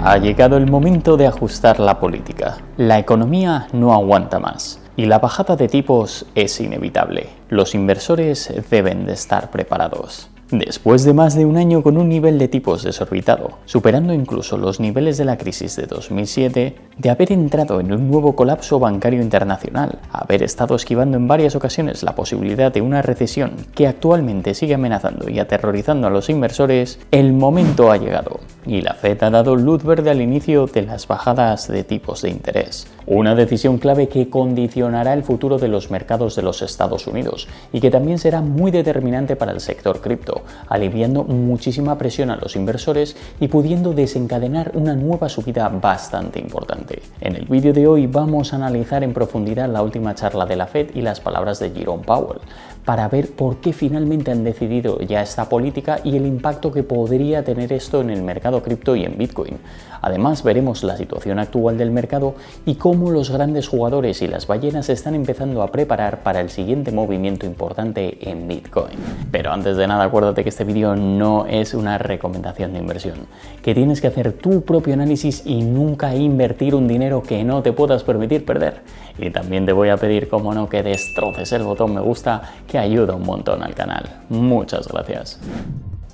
Ha llegado el momento de ajustar la política. La economía no aguanta más y la bajada de tipos es inevitable. Los inversores deben de estar preparados. Después de más de un año con un nivel de tipos desorbitado, superando incluso los niveles de la crisis de 2007, de haber entrado en un nuevo colapso bancario internacional, haber estado esquivando en varias ocasiones la posibilidad de una recesión que actualmente sigue amenazando y aterrorizando a los inversores, el momento ha llegado y la Fed ha dado luz verde al inicio de las bajadas de tipos de interés. Una decisión clave que condicionará el futuro de los mercados de los Estados Unidos y que también será muy determinante para el sector cripto, aliviando muchísima presión a los inversores y pudiendo desencadenar una nueva subida bastante importante. En el vídeo de hoy vamos a analizar en profundidad la última charla de la Fed y las palabras de Jerome Powell, para ver por qué finalmente han decidido ya esta política y el impacto que podría tener esto en el mercado cripto y en Bitcoin. Además, veremos la situación actual del mercado y cómo los grandes jugadores y las ballenas se están empezando a preparar para el siguiente movimiento importante en Bitcoin. Pero antes de nada, acuérdate que este vídeo no es una recomendación de inversión, que tienes que hacer tu propio análisis y nunca invertir un dinero que no te puedas permitir perder. Y también te voy a pedir, como no, que destroces el botón me gusta, que ayuda un montón al canal. Muchas gracias.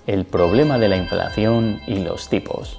El problema de la inflación y los tipos.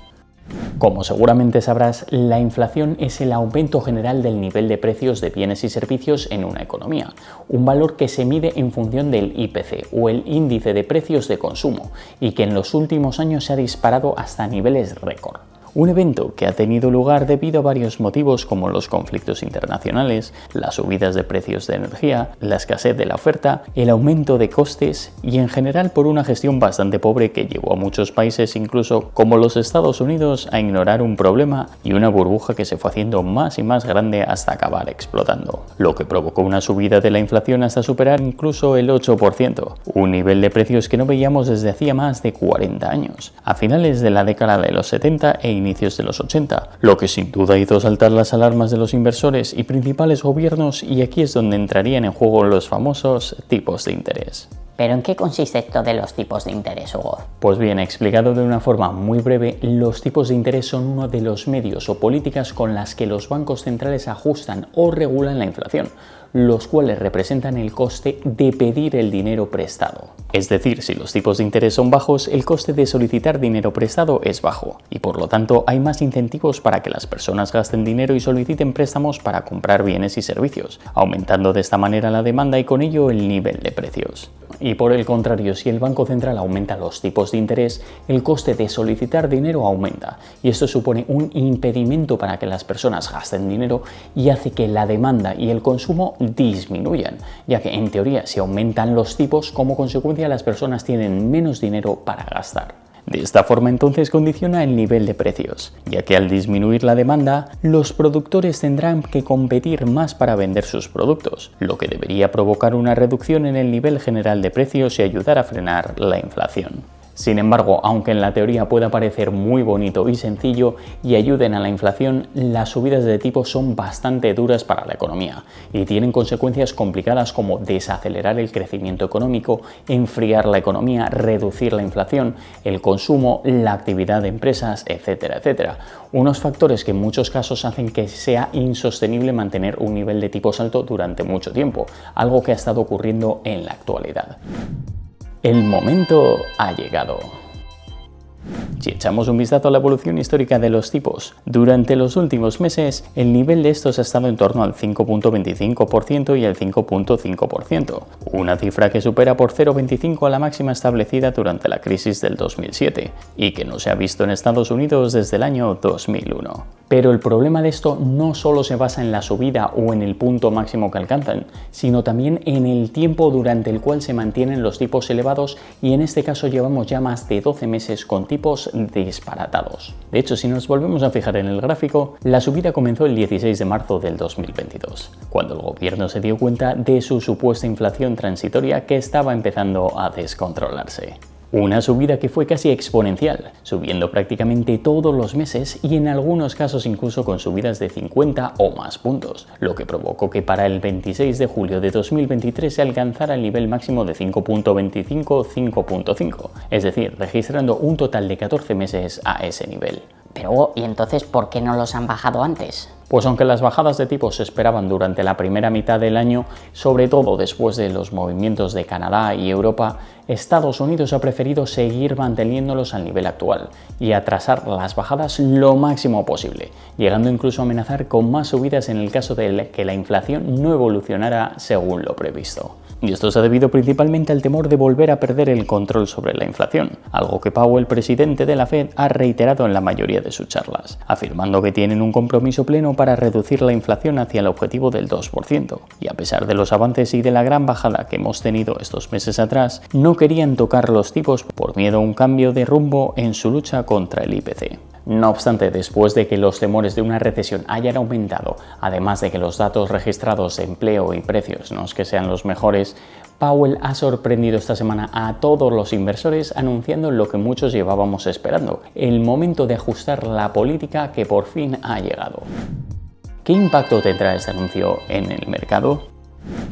Como seguramente sabrás, la inflación es el aumento general del nivel de precios de bienes y servicios en una economía, un valor que se mide en función del IPC o el índice de precios de consumo y que en los últimos años se ha disparado hasta niveles récord. Un evento que ha tenido lugar debido a varios motivos como los conflictos internacionales, las subidas de precios de energía, la escasez de la oferta, el aumento de costes y en general por una gestión bastante pobre que llevó a muchos países, incluso como los Estados Unidos, a ignorar un problema y una burbuja que se fue haciendo más y más grande hasta acabar explotando, lo que provocó una subida de la inflación hasta superar incluso el 8%, un nivel de precios que no veíamos desde hacía más de 40 años, a finales de la década de los 70 e inicios de los 80, lo que sin duda hizo saltar las alarmas de los inversores y principales gobiernos, y aquí es donde entrarían en juego los famosos tipos de interés. ¿Pero en qué consiste esto de los tipos de interés, Hugo? Pues bien, explicado de una forma muy breve, los tipos de interés son uno de los medios o políticas con las que los bancos centrales ajustan o regulan la inflación, los cuales representan el coste de pedir el dinero prestado. Es decir, si los tipos de interés son bajos, el coste de solicitar dinero prestado es bajo, y por lo tanto hay más incentivos para que las personas gasten dinero y soliciten préstamos para comprar bienes y servicios, aumentando de esta manera la demanda y con ello el nivel de precios. Y por el contrario, si el Banco Central aumenta los tipos de interés, el coste de solicitar dinero aumenta, y esto supone un impedimento para que las personas gasten dinero y hace que la demanda y el consumo disminuyan, ya que en teoría si aumentan los tipos, como consecuencia las personas tienen menos dinero para gastar. De esta forma entonces condiciona el nivel de precios, ya que al disminuir la demanda, los productores tendrán que competir más para vender sus productos, lo que debería provocar una reducción en el nivel general de precios y ayudar a frenar la inflación. Sin embargo, aunque en la teoría pueda parecer muy bonito y sencillo y ayuden a la inflación, las subidas de tipos son bastante duras para la economía y tienen consecuencias complicadas como desacelerar el crecimiento económico, enfriar la economía, reducir la inflación, el consumo, la actividad de empresas, etcétera, etcétera. Unos factores que en muchos casos hacen que sea insostenible mantener un nivel de tipos alto durante mucho tiempo, algo que ha estado ocurriendo en la actualidad. El momento ha llegado. Si echamos un vistazo a la evolución histórica de los tipos, durante los últimos meses el nivel de estos ha estado en torno al 5.25% y el 5.5%, una cifra que supera por 0.25 a la máxima establecida durante la crisis del 2007 y que no se ha visto en Estados Unidos desde el año 2001. Pero el problema de esto no solo se basa en la subida o en el punto máximo que alcanzan, sino también en el tiempo durante el cual se mantienen los tipos elevados, y en este caso llevamos ya más de 12 meses con tipos disparatados. De hecho, si nos volvemos a fijar en el gráfico, la subida comenzó el 16 de marzo del 2022, cuando el gobierno se dio cuenta de su supuesta inflación transitoria que estaba empezando a descontrolarse. Una subida que fue casi exponencial, subiendo prácticamente todos los meses y en algunos casos incluso con subidas de 50 o más puntos, lo que provocó que para el 26 de julio de 2023 se alcanzara el nivel máximo de 5.25-5.5, es decir, registrando un total de 14 meses a ese nivel. Pero Hugo, ¿y entonces por qué no los han bajado antes? Pues aunque las bajadas de tipos se esperaban durante la primera mitad del año, sobre todo después de los movimientos de Canadá y Europa, Estados Unidos ha preferido seguir manteniéndolos al nivel actual y atrasar las bajadas lo máximo posible, llegando incluso a amenazar con más subidas en el caso de que la inflación no evolucionara según lo previsto. Y esto se ha debido principalmente al temor de volver a perder el control sobre la inflación, algo que Powell, presidente de la Fed, ha reiterado en la mayoría de sus charlas, afirmando que tienen un compromiso pleno para reducir la inflación hacia el objetivo del 2%. Y a pesar de los avances y de la gran bajada que hemos tenido estos meses atrás, no querían tocar los tipos por miedo a un cambio de rumbo en su lucha contra el IPC. No obstante, después de que los temores de una recesión hayan aumentado, además de que los datos registrados de empleo y precios no es que sean los mejores, Powell ha sorprendido esta semana a todos los inversores anunciando lo que muchos llevábamos esperando, el momento de ajustar la política que por fin ha llegado. ¿Qué impacto tendrá este anuncio en el mercado?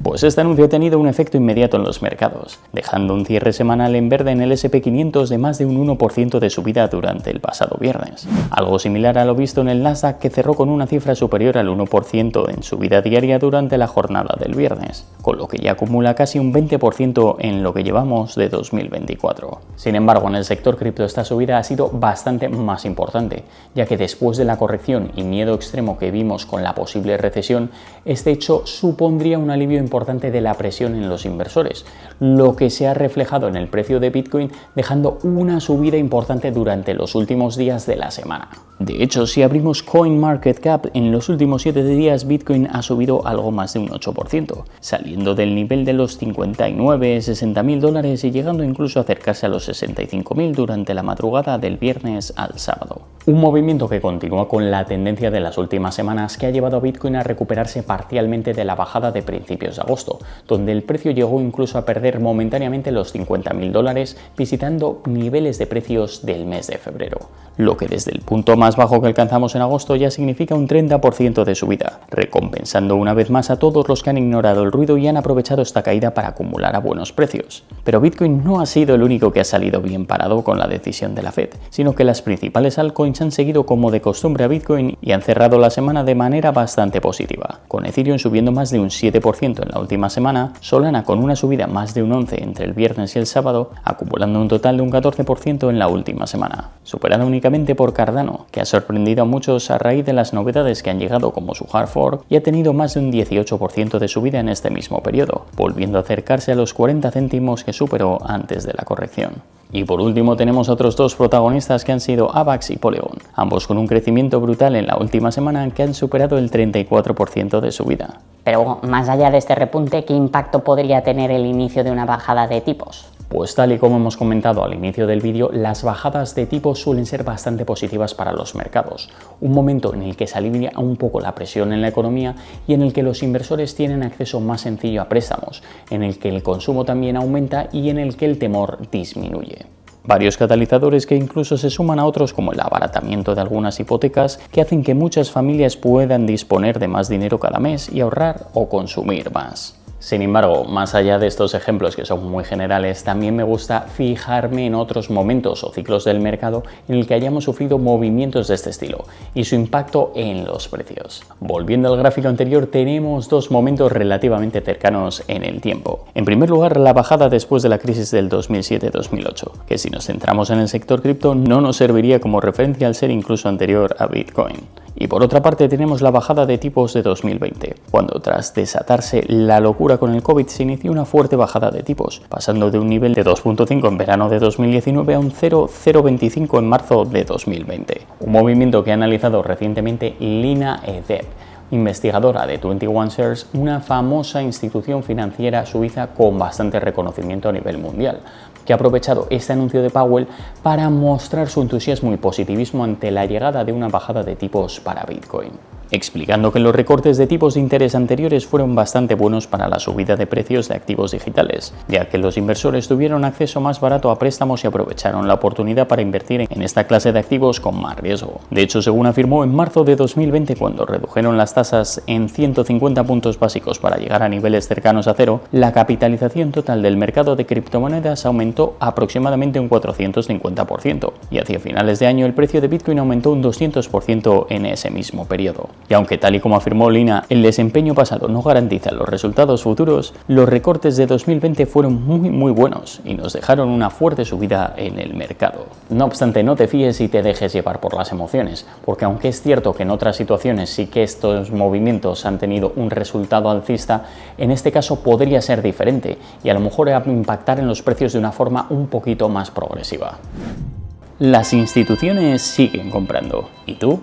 Pues este anuncio ha tenido un efecto inmediato en los mercados, dejando un cierre semanal en verde en el S&P 500 de más de un 1% de subida durante el pasado viernes. Algo similar a lo visto en el Nasdaq, que cerró con una cifra superior al 1% en subida diaria durante la jornada del viernes, con lo que ya acumula casi un 20% en lo que llevamos de 2024. Sin embargo, en el sector cripto esta subida ha sido bastante más importante, ya que después de la corrección y miedo extremo que vimos con la posible recesión, este hecho supondría un alivio importante de la presión en los inversores, lo que se ha reflejado en el precio de Bitcoin, dejando una subida importante durante los últimos días de la semana. De hecho, si abrimos CoinMarketCap, en los últimos 7 días Bitcoin ha subido algo más de un 8%, saliendo del nivel de los 59-60 mil dólares y llegando incluso a acercarse a los 65.000 durante la madrugada del viernes al sábado. Un movimiento que continúa con la tendencia de las últimas semanas, que ha llevado a Bitcoin a recuperarse parcialmente de la bajada de principios de agosto, donde el precio llegó incluso a perder momentáneamente los 50.000 dólares, visitando niveles de precios del mes de febrero. Lo que desde el punto más bajo que alcanzamos en agosto ya significa un 30% de subida, recompensando una vez más a todos los que han ignorado el ruido y han aprovechado esta caída para acumular a buenos precios. Pero Bitcoin no ha sido el único que ha salido bien parado con la decisión de la Fed, sino que las principales altcoins han seguido como de costumbre a Bitcoin y han cerrado la semana de manera bastante positiva, con Ethereum subiendo más de un 7% en la última semana, Solana con una subida más de un 11% entre el viernes y el sábado, acumulando un total de un 14% en la última semana, superada únicamente por Cardano, que ha sorprendido a muchos a raíz de las novedades que han llegado como su hard fork y ha tenido más de un 18% de subida en este mismo periodo, volviendo a acercarse a los 40 céntimos que superó antes de la corrección. Y por último tenemos otros dos protagonistas que han sido AVAX y Polygon, ambos con un crecimiento brutal en la última semana que han superado el 34% de subida. Pero más allá de este repunte, ¿qué impacto podría tener el inicio de una bajada de tipos? Pues tal y como hemos comentado al inicio del vídeo, las bajadas de tipos suelen ser bastante positivas para los mercados, un momento en el que se alivia un poco la presión en la economía y en el que los inversores tienen acceso más sencillo a préstamos, en el que el consumo también aumenta y en el que el temor disminuye. Varios catalizadores que incluso se suman a otros, como el abaratamiento de algunas hipotecas, que hacen que muchas familias puedan disponer de más dinero cada mes y ahorrar o consumir más. Sin embargo, más allá de estos ejemplos que son muy generales, también me gusta fijarme en otros momentos o ciclos del mercado en el que hayamos sufrido movimientos de este estilo y su impacto en los precios. Volviendo al gráfico anterior, tenemos dos momentos relativamente cercanos en el tiempo. En primer lugar, la bajada después de la crisis del 2007-2008, que si nos centramos en el sector cripto no nos serviría como referencia al ser incluso anterior a Bitcoin. Y por otra parte tenemos la bajada de tipos de 2020, cuando tras desatarse la locura con el COVID se inició una fuerte bajada de tipos, pasando de un nivel de 2.5 en verano de 2019 a un 0,025 en marzo de 2020. Un movimiento que ha analizado recientemente Lina Edeb, investigadora de 21 Shares, una famosa institución financiera suiza con bastante reconocimiento a nivel mundial, que ha aprovechado este anuncio de Powell para mostrar su entusiasmo y positivismo ante la llegada de una bajada de tipos para Bitcoin. explicando que los recortes de tipos de interés anteriores fueron bastante buenos para la subida de precios de activos digitales, ya que los inversores tuvieron acceso más barato a préstamos y aprovecharon la oportunidad para invertir en esta clase de activos con más riesgo. De hecho, según afirmó en marzo de 2020, cuando redujeron las tasas en 150 puntos básicos para llegar a niveles cercanos a cero, la capitalización total del mercado de criptomonedas aumentó aproximadamente un 450%, y hacia finales de año el precio de Bitcoin aumentó un 200% en ese mismo periodo. Y aunque, tal y como afirmó Lina, el desempeño pasado no garantiza los resultados futuros, los recortes de 2020 fueron muy buenos y nos dejaron una fuerte subida en el mercado. No obstante, no te fíes y te dejes llevar por las emociones, porque aunque es cierto que en otras situaciones sí que estos movimientos han tenido un resultado alcista, en este caso podría ser diferente y a lo mejor impactar en los precios de una forma un poquito más progresiva. Las instituciones siguen comprando. ¿Y tú?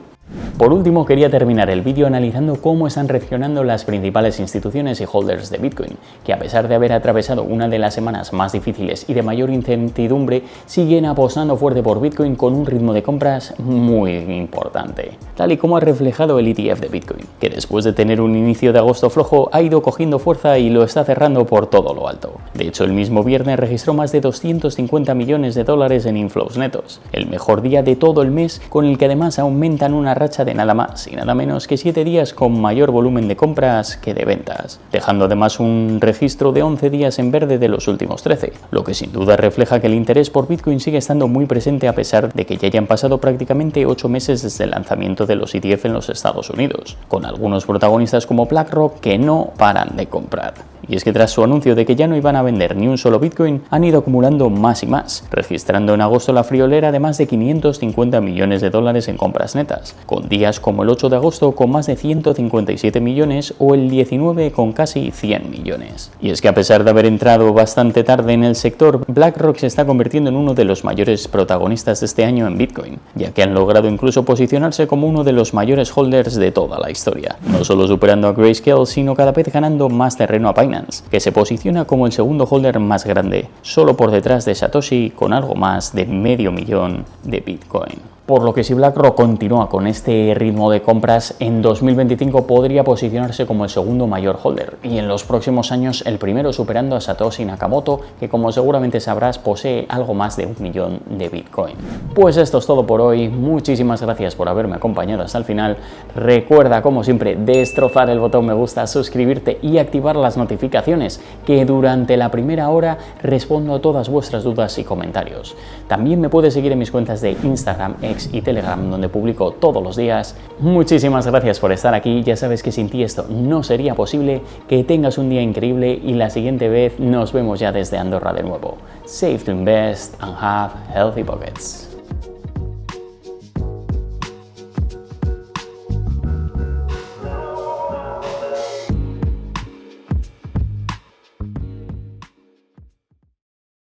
Por último, quería terminar el vídeo analizando cómo están reaccionando las principales instituciones y holders de Bitcoin, que a pesar de haber atravesado una de las semanas más difíciles y de mayor incertidumbre, siguen apostando fuerte por Bitcoin con un ritmo de compras muy importante, tal y como ha reflejado el ETF de Bitcoin, que después de tener un inicio de agosto flojo ha ido cogiendo fuerza y lo está cerrando por todo lo alto. De hecho, el mismo viernes registró más de 250 millones de dólares en inflows netos, el mejor día de todo el mes, con el que además aumentan una racha de nada más y nada menos que 7 días con mayor volumen de compras que de ventas, dejando además un registro de 11 días en verde de los últimos 13, lo que sin duda refleja que el interés por Bitcoin sigue estando muy presente a pesar de que ya hayan pasado prácticamente 8 meses desde el lanzamiento de los ETF en los Estados Unidos, con algunos protagonistas como BlackRock que no paran de comprar. Y es que tras su anuncio de que ya no iban a vender ni un solo Bitcoin, han ido acumulando más y más, registrando en agosto la friolera de más de 550 millones de dólares en compras netas, con días como el 8 de agosto con más de 157 millones o el 19 con casi 100 millones. Y es que a pesar de haber entrado bastante tarde en el sector, BlackRock se está convirtiendo en uno de los mayores protagonistas de este año en Bitcoin, ya que han logrado incluso posicionarse como uno de los mayores holders de toda la historia, no solo superando a Grayscale, sino cada vez ganando más terreno a Binance, que se posiciona como el segundo holder más grande, solo por detrás de Satoshi con algo más de 500.000 de Bitcoin. Por lo que si BlackRock continúa con este ritmo de compras, en 2025 podría posicionarse como el segundo mayor holder y en los próximos años el primero, superando a Satoshi Nakamoto, que como seguramente sabrás posee algo más de 1 millón de Bitcoin. Pues esto es todo por hoy, muchísimas gracias por haberme acompañado hasta el final. Recuerda, como siempre, destrozar el botón me gusta, suscribirte y activar las notificaciones, que durante la primera hora respondo a todas vuestras dudas y comentarios. También me puedes seguir en mis cuentas de Instagram, y Telegram, donde publico todos los días. Muchísimas gracias por estar aquí, ya sabes que sin ti esto no sería posible. Que tengas un día increíble y la siguiente vez nos vemos ya desde Andorra de nuevo. Save to invest and have healthy pockets.